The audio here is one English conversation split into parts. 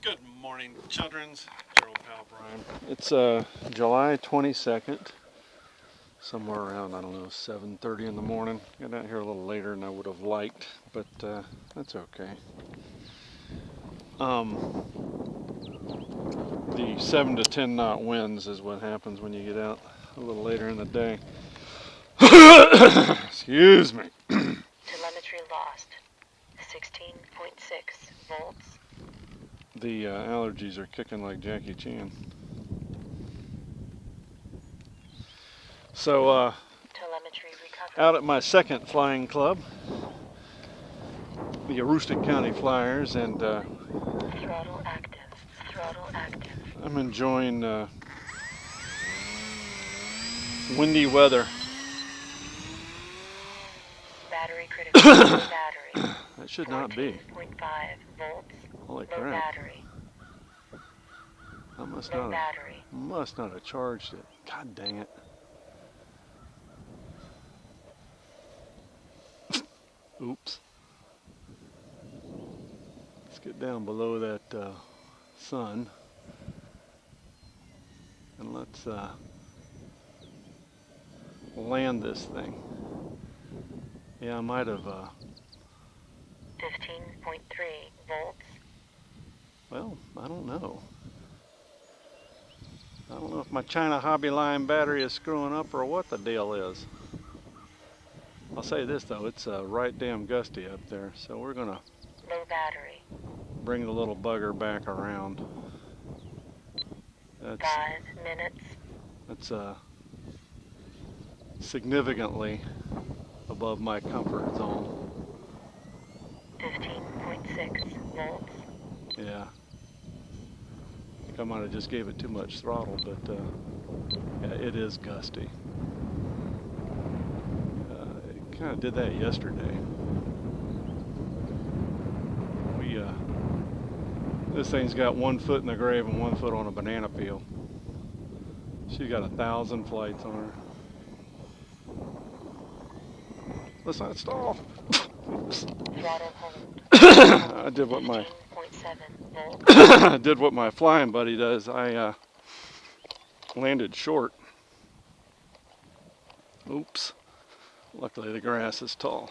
Good morning, children's. Your old pal Brian. It's July 22nd, somewhere around, I don't know, 7:30 in the morning. Got out here a little later than I would have liked, but that's okay. The 7 to 10 knot winds is what happens when you get out a little later in the day. Excuse me. Telemetry lost. 16.6 volts. The allergies are kicking like Jackie Chan. So, Telemetry recovered. out at my second flying club, the Aroostook County Flyers, and Throttle active. Throttle active. I'm enjoying windy weather. Battery critical. Low battery. That should not be. 14.5 volts. Holy Low crap. battery. I must Low not battery. have charged it. God dang it. Oops. Let's get down below that sun. And let's land this thing. Yeah, I might have, 15.3 volts. well, I don't know. I don't know if my China Hobby Line battery is screwing up or what the deal is. I'll say this though, it's right damn gusty up there, so we're gonna Low battery. bring the little bugger back around. That's 5 minutes. That's significantly above my comfort zone. 15.6 volts. Yeah. I think I might have just gave it too much throttle, but yeah, it is gusty. It kind of did that yesterday. This thing's got 1 foot in the grave and 1 foot on a banana peel. She's got 1,000 flights on her. Let's not stall. Throttle hold. I did what my 15.7 volts. I did what my flying buddy does. I landed short. Oops. Luckily the grass is tall.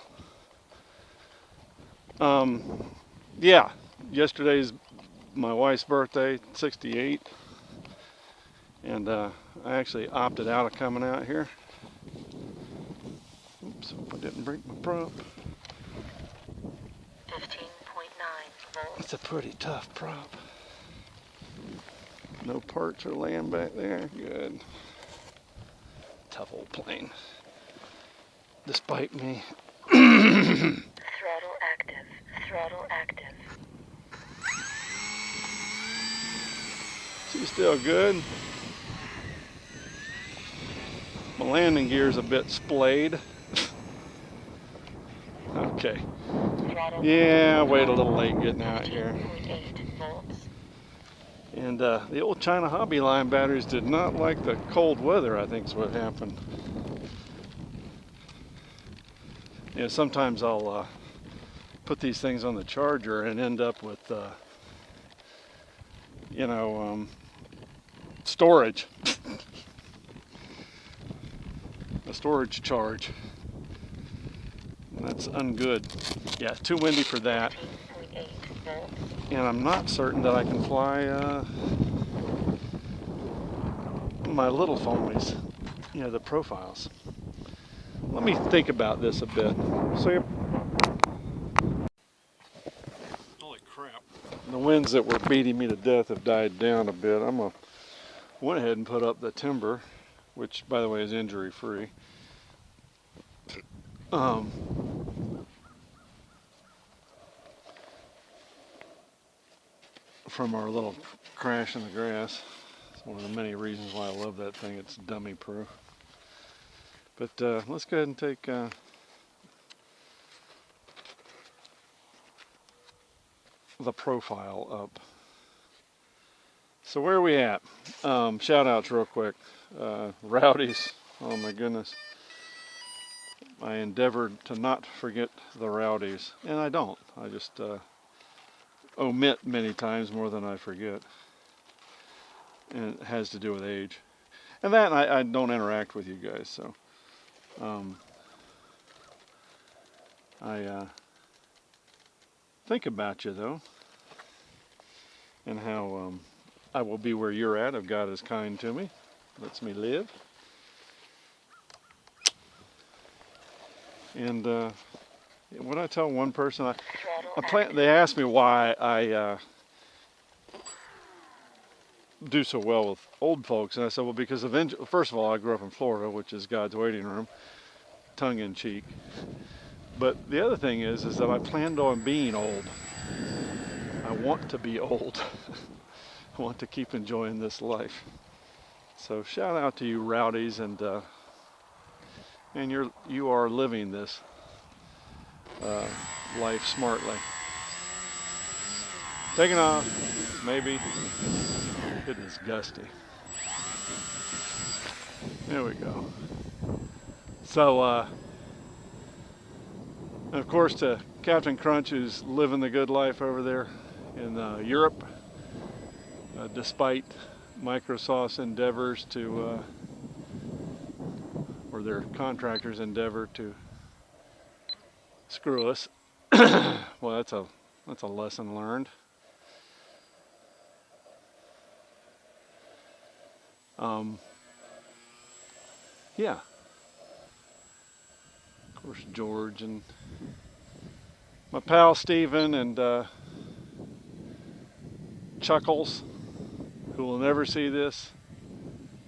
Yeah, yesterday's my wife's birthday, 68, and I actually opted out of coming out here. Oops, hope I didn't break my prop. 15.9 volts. It's a pretty tough prop. No parts are laying back there. Good. Tough old plane. Despite me. Throttle active. Throttle active. She's still good. My landing gear's a bit splayed. Okay. Throttle Yeah, I waited a little late getting out here. 15.8 volts. And the old China Hobby Line batteries did not like the cold weather, I think is what happened. Yeah, sometimes I'll put these things on the charger and end up with, storage. A storage charge. That's ungood. Yeah, it's too windy for that. 15.8 volts. And I'm not certain that I can fly my little foamies, the profiles. Let me think about this a bit. So, holy crap. The winds that were beating me to death have died down a bit. Went ahead and put up the timber, which by the way is injury free. From our little crash in the grass. It's one of the many reasons why I love that thing. It's dummy proof. But let's go ahead and take the profile up. So where are we at? Shout outs real quick. Rowdies, oh my goodness. I endeavored to not forget the rowdies, and I don't. I just omit many times more than I forget. And it has to do with age. And that, I don't interact with you guys, so I think about you, though, and how I will be where you're at if God is kind to me, lets me live. And what I tell one person, they asked me why I do so well with old folks, and I said, well, because first of all, I grew up in Florida, which is God's waiting room, tongue in cheek. But the other thing is that I planned on being old. I want to be old. I want to keep enjoying this life. So shout out to you rowdies, and you are living this life smartly. Taking off, maybe. Goodness gusty. There we go. So, and of course, to Captain Crunch, who's living the good life over there in Europe, despite Microsoft's endeavors to, or their contractors' endeavor to screw us. Well, that's a lesson learned. Yeah. Of course, George and my pal Steven and Chuckles, who will never see this.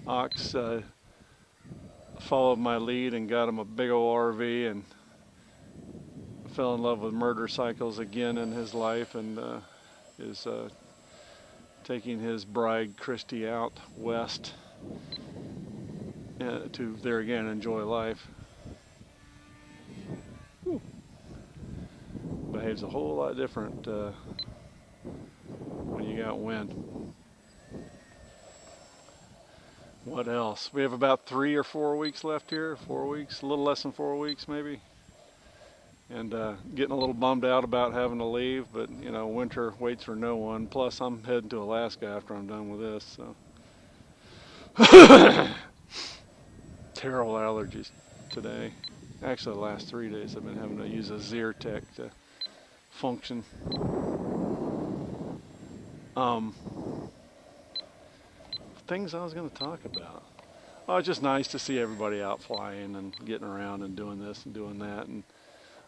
Ox followed my lead and got him a big old RV and fell in love with motorcycles again in his life, and is taking his bride Christy out west to there again enjoy life. Whew. Behaves a whole lot different when you got wind. What else? We have about 3 or 4 weeks left here. 4 weeks, a little less than 4 weeks maybe. And getting a little bummed out about having to leave, but you know, winter waits for no one. Plus, I'm heading to Alaska after I'm done with this. So. Terrible allergies today. Actually, the last 3 days I've been having to use a Zyrtec to function. Things I was going to talk about. Oh, it's just nice to see everybody out flying and getting around and doing this and doing that. And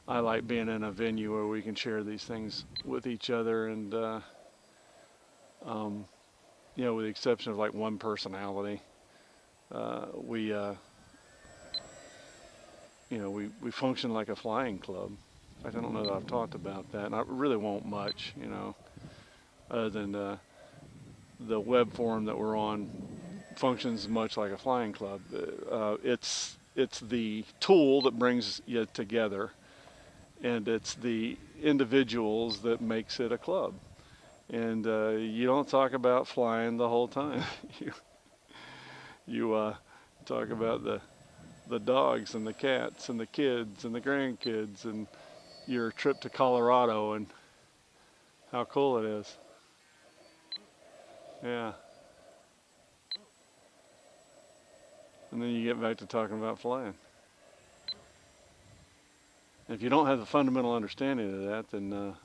I like being in a venue where we can share these things with each other. And, you know, with the exception of like one personality, you know, we function like a flying club. I don't know that I've talked about that, and I really won't much, you know, other than the web forum that we're on functions much like a flying club. It's the tool that brings you together, and it's the individuals that makes it a club. And you don't talk about flying the whole time. you talk about the dogs and the cats and the kids and the grandkids and your trip to Colorado and how cool it is. Yeah. And then you get back to talking about flying. And if you don't have the fundamental understanding of that, then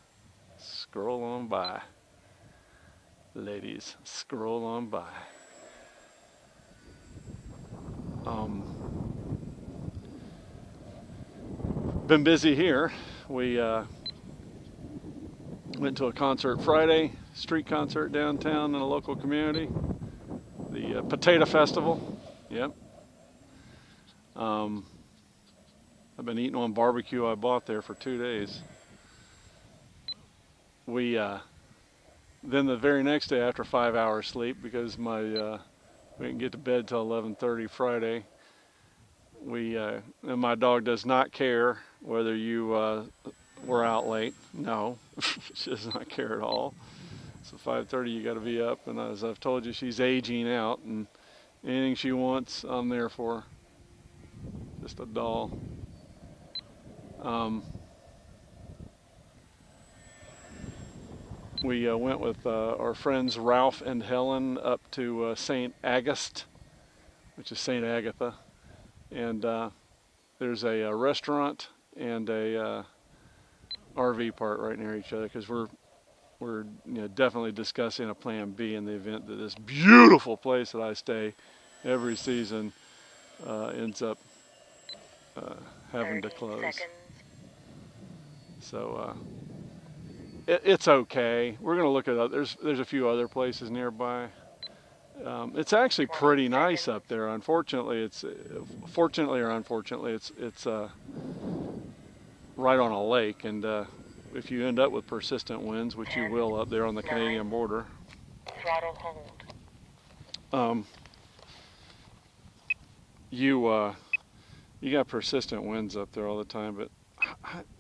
scroll on by. Ladies, scroll on by. Been busy here. We went to a concert Friday, street concert downtown in a local community. The Potato Festival. Yep. I've been eating on barbecue I bought there for 2 days. We then the very next day, after 5 hours sleep, because we didn't get to bed till 11:30 Friday. And my dog does not care whether you were out late. No, she does not care at all. So 5:30 you got to be up, and as I've told you, she's aging out, and anything she wants, I'm there for her. Just a doll. We went with our friends Ralph and Helen up to St. Agast, which is St. Agatha, and there's a restaurant and a RV park right near each other, because we're definitely discussing a plan B in the event that this beautiful place that I stay every season ends up having to 30 close. seconds. So it's okay. We're going to look at there's a few other places nearby. It's actually 20 pretty nice seconds. up there. Unfortunately, fortunately or unfortunately, it's right on a lake, and if you end up with persistent winds, which you will up there on the Canadian border, Throttle hold. you got persistent winds up there all the time, but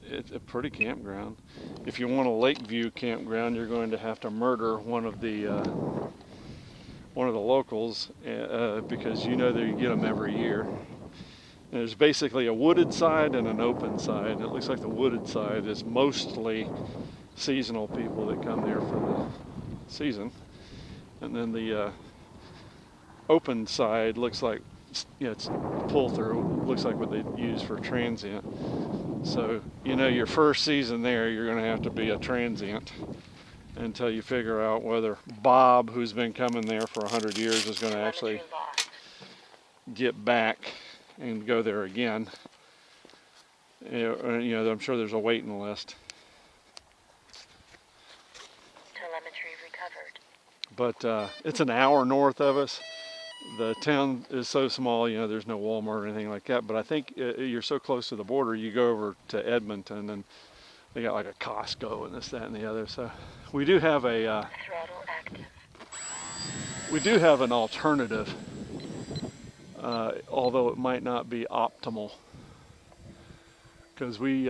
it's a pretty campground. If you want a lake view campground, you're going to have to murder one of the locals, because you know that you get them every year. And there's basically a wooded side and an open side. And it looks like the wooded side is mostly seasonal people that come there for the season, and then the open side looks like it's pull through. Looks like what they use for transient. So your first season there, you're going to have to be a transient until you figure out whether Bob, who's been coming there for 100 years, is going to actually Telemetry lost. get back and go there again. I'm sure there's a waiting list. Telemetry recovered. But it's an hour north of us. The town is so small, there's no Walmart or anything like that. But I think you're so close to the border, you go over to Edmonton, and they got like a Costco and this, that, and the other. So we do have Throttle active. we do have an alternative, although it might not be optimal, because we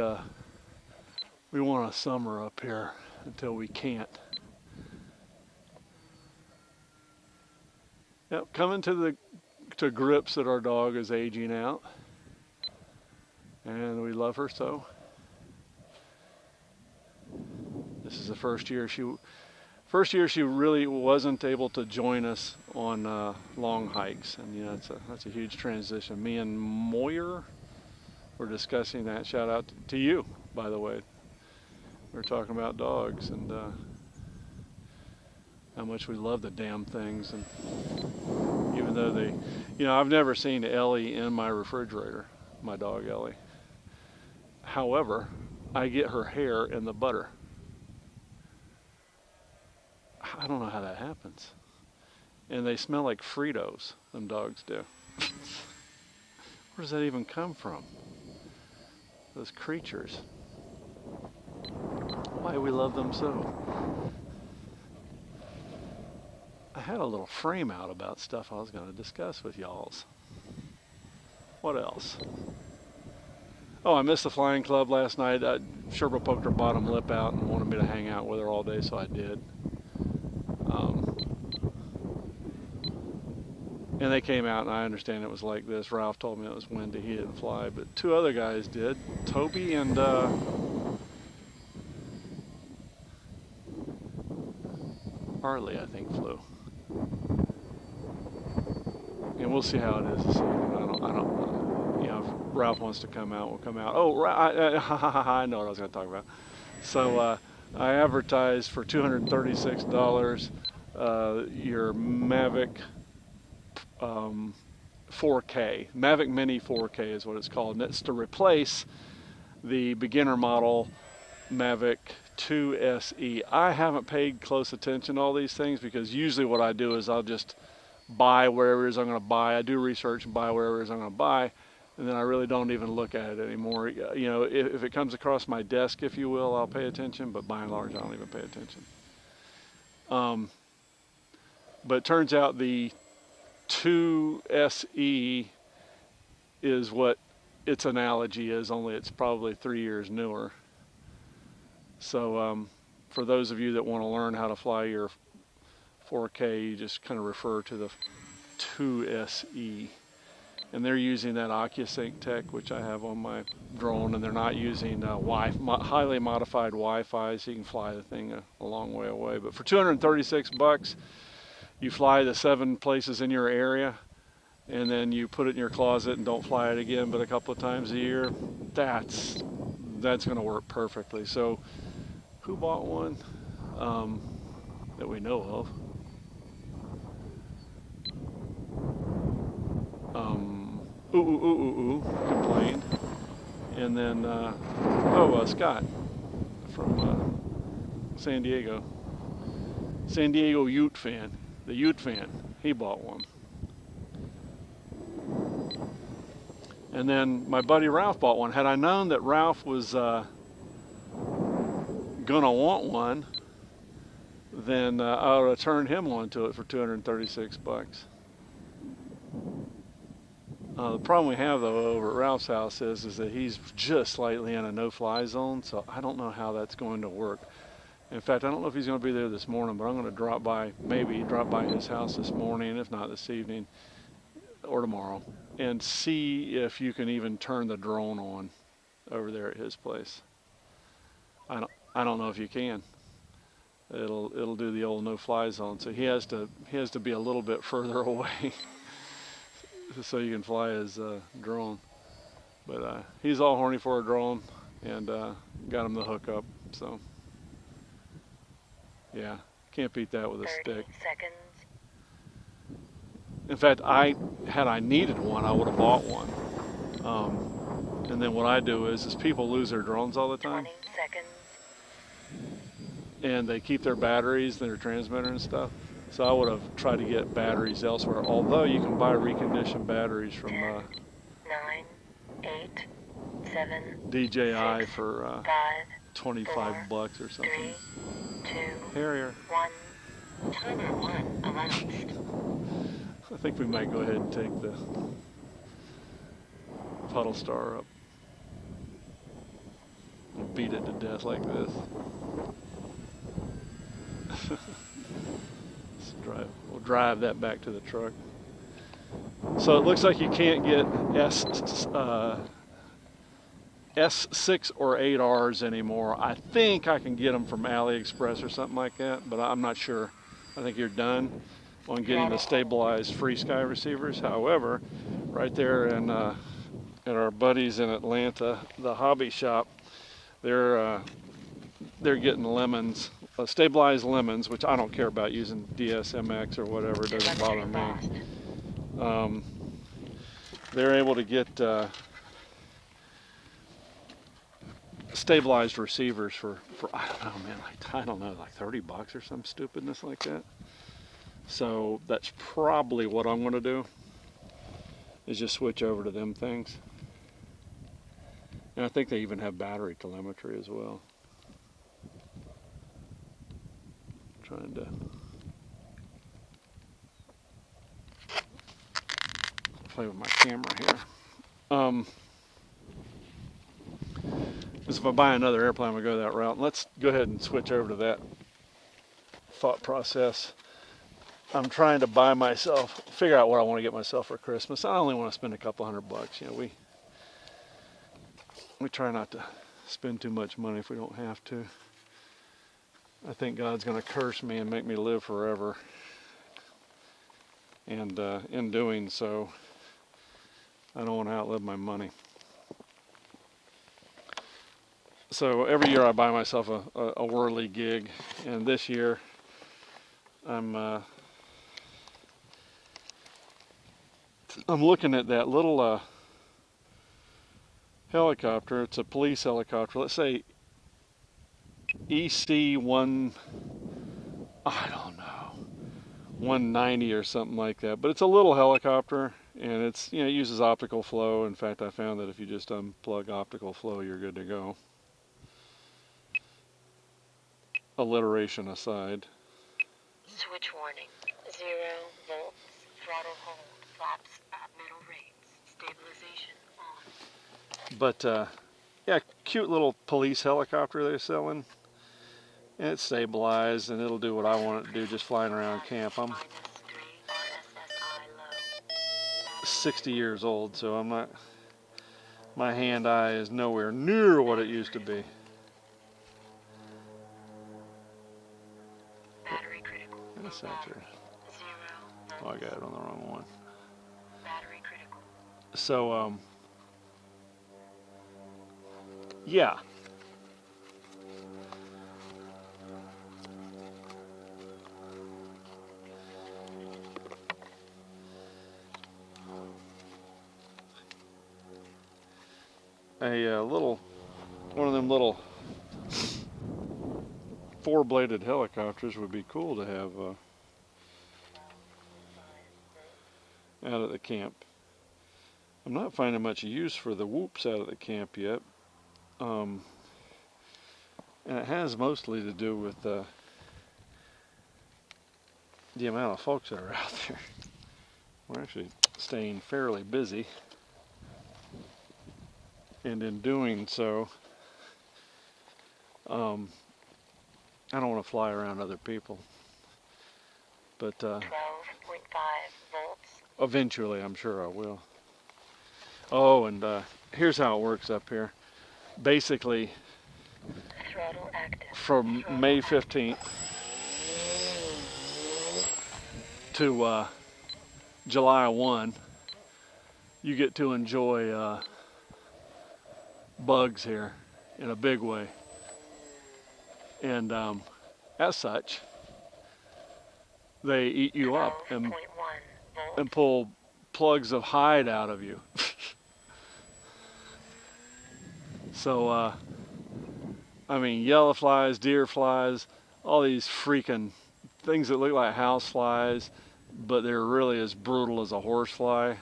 want a summer up here until we can't. Yep, coming to grips that our dog is aging out, and we love her so. This is the first year she really wasn't able to join us on long hikes, and that's a huge transition. Me and Moyer were discussing that. Shout out to you, by the way. We were talking about dogs and how much we love the damn things, and even though I've never seen Ellie in my refrigerator, my dog Ellie. However, I get her hair in the butter. I don't know how that happens. And they smell like Fritos, them dogs do. Where does that even come from? Those creatures. Why do we love them so? I had a little frame out about stuff I was going to discuss with y'alls. What else? Oh, I missed the flying club last night. Sherpa poked her bottom lip out and wanted me to hang out with her all day, so I did. And they came out, and I understand it was like this. Ralph told me it was windy. He didn't fly, but two other guys did. Toby and Harley, I think, flew. And we'll see how it is this season. I don't. If Ralph wants to come out, we'll come out. Oh, I know what I was going to talk about. So I advertised for $236 your Mavic 4K. Mavic Mini 4K is what it's called, and it's to replace the beginner model Mavic 2 SE. I haven't paid close attention to all these things, because usually what I do is I'll just buy wherever it is I'm going to buy. I do research and buy wherever it is I'm going to buy, and then I really don't even look at it anymore. If it comes across my desk, if you will, I'll pay attention, but by and large I don't even pay attention. But it turns out the 2 SE is what its analogy is, only it's probably 3 years newer. So for those of you that want to learn how to fly your 4K, you just kind of refer to the 2 SE. and they're using that OcuSync tech, which I have on my drone, and they're not using highly modified Wi-Fi, so you can fly the thing a long way away. But for 236 bucks, you fly the 7 places in your area, and then you put it in your closet and don't fly it again but a couple of times a year. That's going to work perfectly. So who bought one that we know of? Complained. And then Scott from San Diego Ute fan, the Ute fan, he bought one. And then my buddy Ralph bought one. Had I known that Ralph was gonna want one, then I would have turned him on to it for 236 bucks. The problem we have though over at Ralph's house is that he's just slightly in a no-fly zone, so I don't know how that's going to work. In fact, I don't know if he's going to be there this morning, but I'm going to drop by his house this morning, if not this evening or tomorrow, and see if you can even turn the drone on over there at his place. I don't know if you can. It'll do the old no-fly zone, so he has to be a little bit further away so you can fly his drone. But he's all horny for a drone, and got him the hookup. So yeah, can't beat that with a 30 stick. seconds. In fact, had I needed one, I would have bought one. And then what I do is people lose their drones all the time, 20 seconds. and they keep their batteries, their transmitter and stuff. So I would have tried to get batteries elsewhere. Although you can buy reconditioned batteries from 10, 9, 8, 7, DJI 6, for 5, 25 bucks or 3, something. 2, Harrier. 1. Timer 1 announced. I think we might go ahead and take the puddle star up and beat it to death like this. We'll drive that back to the truck. So it looks like you can't get S6 or 8Rs anymore. I think I can get them from AliExpress or something like that, but I'm not sure. I think you're done on getting the stabilized free sky receivers. However, right there in at our buddies in Atlanta, the hobby shop, they're getting lemons, stabilized lemons, which I don't care about using DSMX or whatever. It doesn't bother me. They're able to get stabilized receivers for I don't know, man, I don't know, like 30 bucks or some stupidness like that. So that's probably what I'm going to do, is just switch over to them things. And I think they even have battery telemetry as well. Trying to play with my camera here. Because if I buy another airplane, I'm going to go that route. Let's go ahead and switch over to that thought process. I'm trying to figure out what I want to get myself for Christmas. I only want to spend a couple $100. You know, we try not to spend too much money if we don't have to. I think God's going to curse me and make me live forever. And in doing so, I don't want to outlive my money. So every year I buy myself a whirly gig, and this year I'm looking at that little helicopter. It's a police helicopter. Let's say EC1, I don't know, 190 or something like that. But it's a little helicopter, and it uses optical flow. In fact, I found that if you just unplug optical flow, you're good to go. Alliteration aside. Switch warning. 0 volts. Throttle hold. Flaps at middle rates. Stabilization on. But yeah, cute little police helicopter they're selling. And it's stabilized, and it'll do what I want it to do, just flying around camp. I'm 60 years old, so I'm not. My hand-eye is nowhere near what it used to be. Battery critical. That's not true. 0 Oh, I volts. got it on the wrong one. Battery critical. So, yeah. One of them little four-bladed helicopters would be cool to have out at the camp. I'm not finding much use for the whoops out at the camp yet, and it has mostly to do with the amount of folks that are out there. We're actually staying fairly busy, and in doing so, I don't want to fly around other people, but 12.5 volts. eventually I'm sure I will. Oh, and here's how it works up here. Basically, Throttle active. from May 15th to July 1, you get to enjoy bugs here in a big way. And as such, they eat you up 12.1 volts. and pull plugs of hide out of you. So, I mean, yellow flies, deer flies, all these freaking things that look like house flies, but they're really as brutal as a horse fly.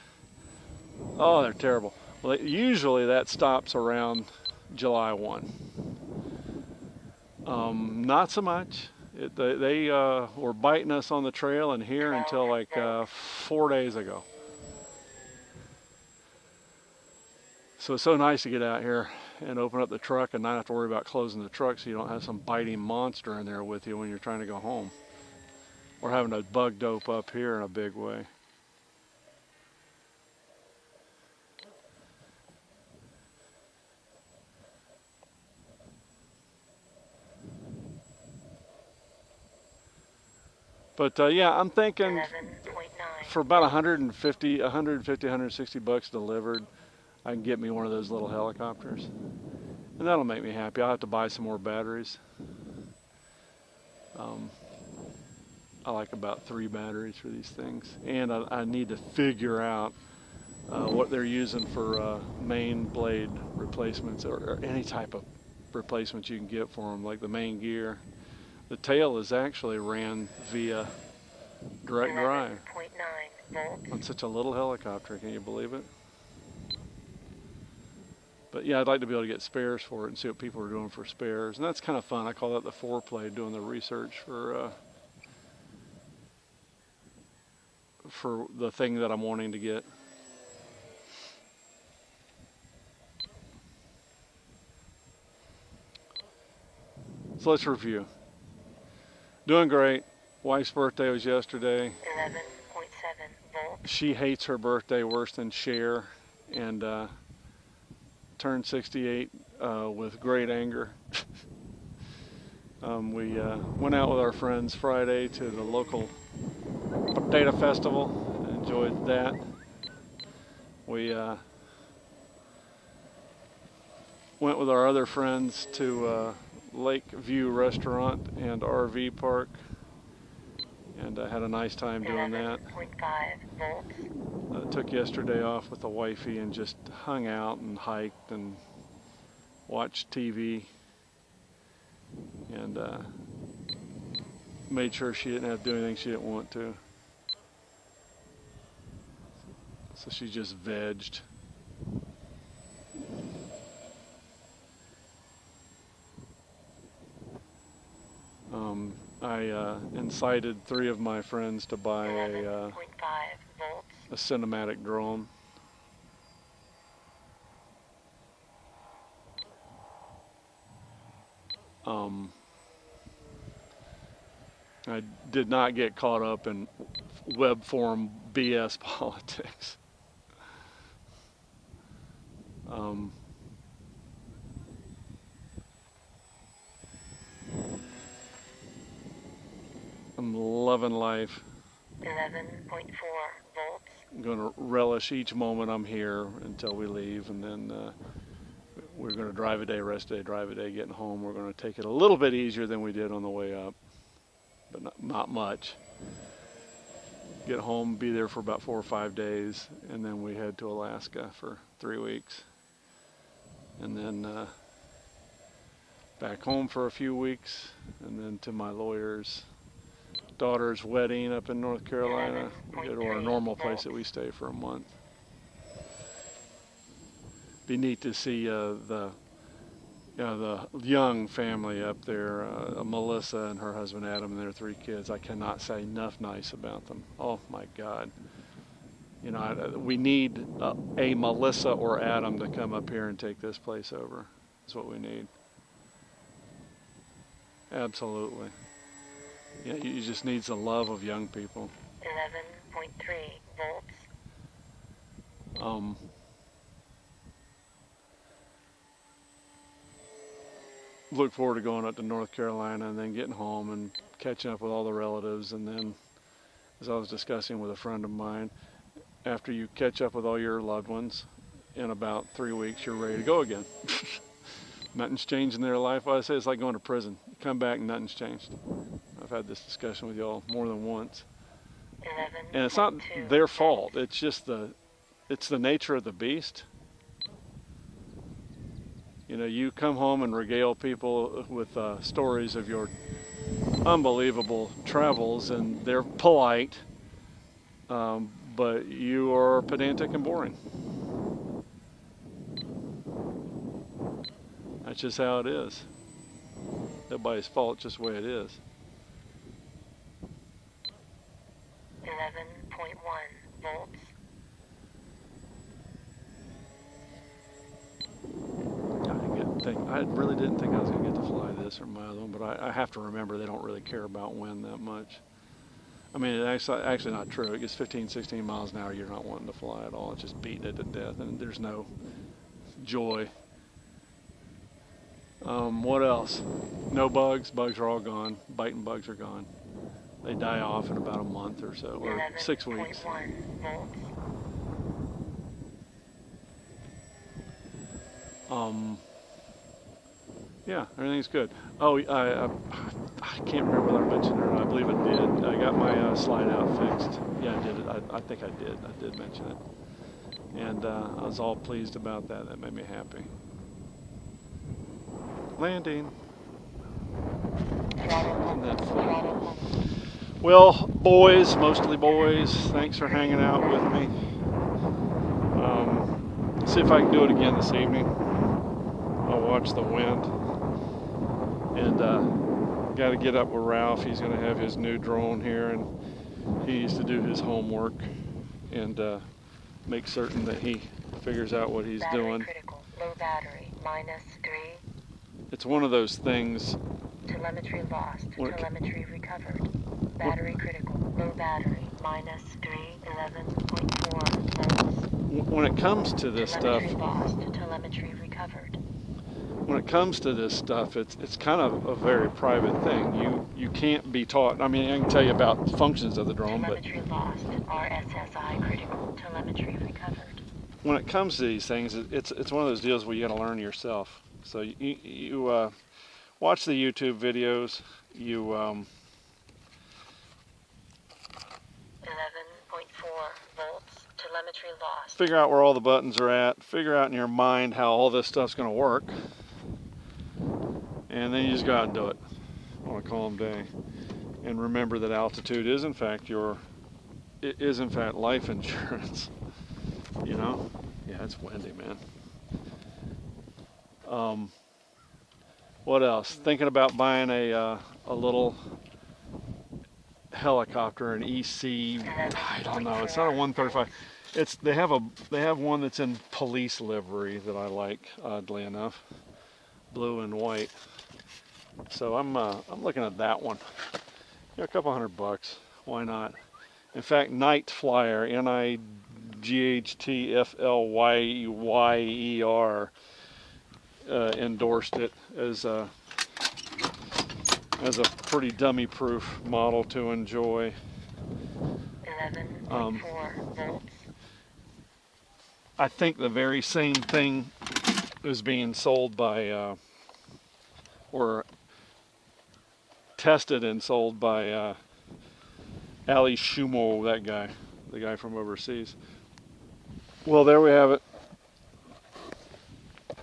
Oh, they're terrible. Well, usually that stops around July 1. Not so much. They were biting us on the trail and here until like 4 days ago. So it's so nice to get out here and open up the truck and not have to worry about closing the truck so you don't have some biting monster in there with you when you're trying to go home. Or having a bug dope up here in a big way. But yeah, I'm thinking 11.9 for about 160 bucks delivered, I can get me one of those little helicopters. And that'll make me happy. I'll have to buy some more batteries. I like about 3 batteries for these things. And I need to figure out what they're using for main blade replacements or any type of replacements you can get for them, like the main gear. The tail is actually ran via direct drive 11.9 volts. on such a little helicopter. Can you believe it? But yeah, I'd like to be able to get spares for it and see what people are doing for spares. And that's kind of fun. I call that the foreplay, doing the research for the thing that I'm wanting to get. So let's review. Doing great. Wife's birthday was yesterday. 11.7 volts. She hates her birthday worse than Cher, and turned 68 with great anger. We went out with our friends Friday to the local potato festival. Enjoyed that. We went with our other friends to Lakeview Restaurant and RV Park, and had a nice time doing that. 11.5 volts. Took yesterday off with the wifey and just hung out and hiked and watched TV, and made sure she didn't have to do anything she didn't want to. So she just vegged. I incited 3 of my friends to buy 11.5 volts. a cinematic drone. I did not get caught up in web forum BS politics. Um, I'm loving life. 11.4 volts. I'm going to relish each moment I'm here until we leave, and then we're going to drive a day, rest a day, drive a day, getting home. We're going to take it a little bit easier than we did on the way up, but not much. Get home, be there for about 4 or 5 days, and then we head to Alaska for 3 weeks. And then back home for a few weeks, and then to my lawyer's daughter's wedding up in North Carolina. We go to our normal place that we stay for a month. Be neat to see the young family up there, Melissa and her husband Adam and their 3 kids. I cannot say enough nice about them. Oh my God. You know, we need a Melissa or Adam to come up here and take this place over. That's what we need. Absolutely. Yeah, you just need the love of young people. 11.3 volts. Look forward to going up to North Carolina and then getting home and catching up with all the relatives. And then, as I was discussing with a friend of mine, after you catch up with all your loved ones, in about 3 weeks, you're ready to go again. Nothing's changed in their life. I say it's like going to prison. You come back and nothing's changed. I've had this discussion with y'all more than once. 11. And it's not their fault. It's just it's the nature of the beast. You know, you come home and regale people with stories of your unbelievable travels, and they're polite, but you are pedantic and boring. That's just how it is. Nobody's fault, just the way it is. 11.1 volts. I really didn't think I was going to get to fly this or my other one, but I have to remember they don't really care about wind that much. I mean, it's actually not true. It gets 15, 16 miles an hour, you're not wanting to fly at all. It's just beating it to death, and there's no joy. What else? No bugs. Bugs are all gone. Biting bugs are gone. They die off in about a month or so, or 6 weeks. 11.1 volts. Yeah, everything's good. Oh, I can't remember whether I mentioned it or not. I believe it did. I got my slide out fixed. Yeah, I did it. I think I did. I did mention it. And I was all pleased about that. That made me happy. Landing. Isn't that fun? Well, boys, mostly boys, thanks for hanging out with me. See if I can do it again this evening. I'll watch the wind. And got to get up with Ralph. He's going to have his new drone here, and he needs to do his homework and make certain that he figures out what he's doing. Critical. Low battery. -3. It's one of those things. Telemetry lost. Telemetry recovered. Battery critical. Low battery. -3. 11.4 volts. When it comes to this stuff, lost. Telemetry recovered. When it comes to this stuff, it's kind of a very private thing. You can't be taught. I mean, I can tell you about functions of the drone, telemetry lost. RSSI critical. Telemetry recovered. When it comes to these things, it's one of those deals where you got to learn yourself. So you watch the YouTube videos. You 11.4 volts. Telemetry lost. Figure out where all the buttons are at. Figure out in your mind how all this stuff's going to work. And then you just go out and do it on a calm day. And remember that altitude is in fact life insurance. You know? Yeah, it's windy, man. What else? Thinking about buying a little helicopter, an EC. I don't know. It's not a 135. They have one that's in police livery that I like, oddly enough, blue and white. So I'm looking at that one. A couple $100. Why not? In fact, Night Flyer, NIGHT GHTFLYYER endorsed it as a pretty dummy-proof model to enjoy. 11.4 volts. I think the very same thing is being sold by, or tested and sold by Ali Shumo, that guy, the guy from overseas. Well, there we have it. I'm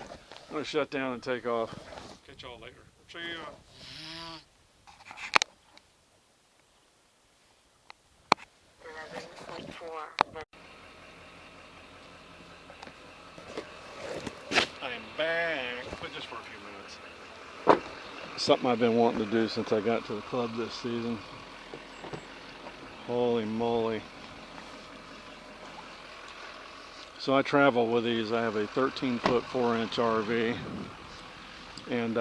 gonna shut down and take off. Catch y'all later. See ya. 11.4 volts. I am back, but just for a few minutes. Something I've been wanting to do since I got to the club this season. Holy moly. So I travel with these. I have a 13-foot 4-inch RV. And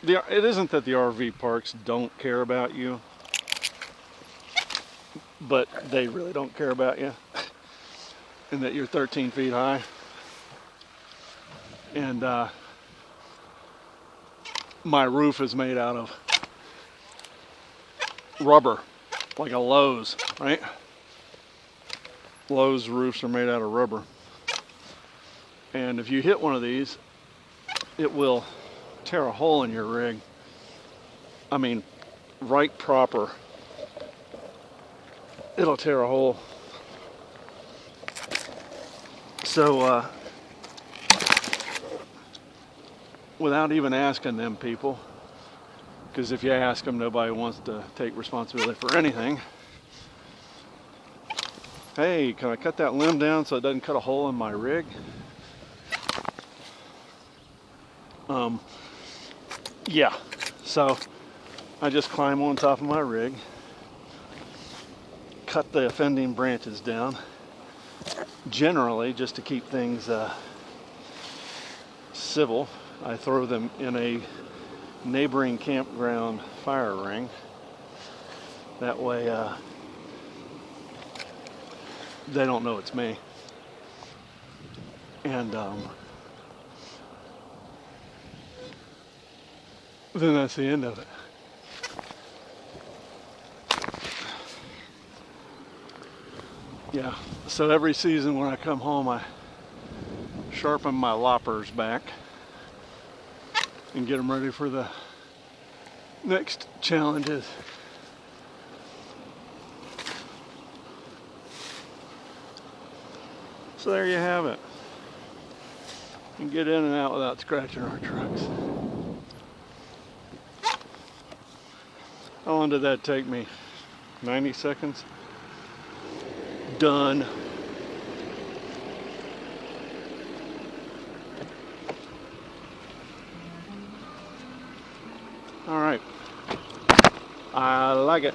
it isn't that the RV parks don't care about you, but they really don't care about you. And that you're 13 feet high. And my roof is made out of rubber, like a Lowe's, right? Lowe's roofs are made out of rubber. And if you hit one of these, it will tear a hole in your rig. I mean, right proper. It'll tear a hole. So, without even asking them people, because if you ask them, nobody wants to take responsibility for anything. Hey, can I cut that limb down so it doesn't cut a hole in my rig? Yeah, so I just climb on top of my rig, cut the offending branches down, generally just to keep things civil. I throw them in a neighboring campground fire ring. That way they don't know it's me. And then that's the end of it. Yeah, so every season when I come home, I sharpen my loppers back and get them ready for the next challenges. So there you have it. You can get in and out without scratching our trucks. How long did that take me? 90 seconds? Done. All right. I like it.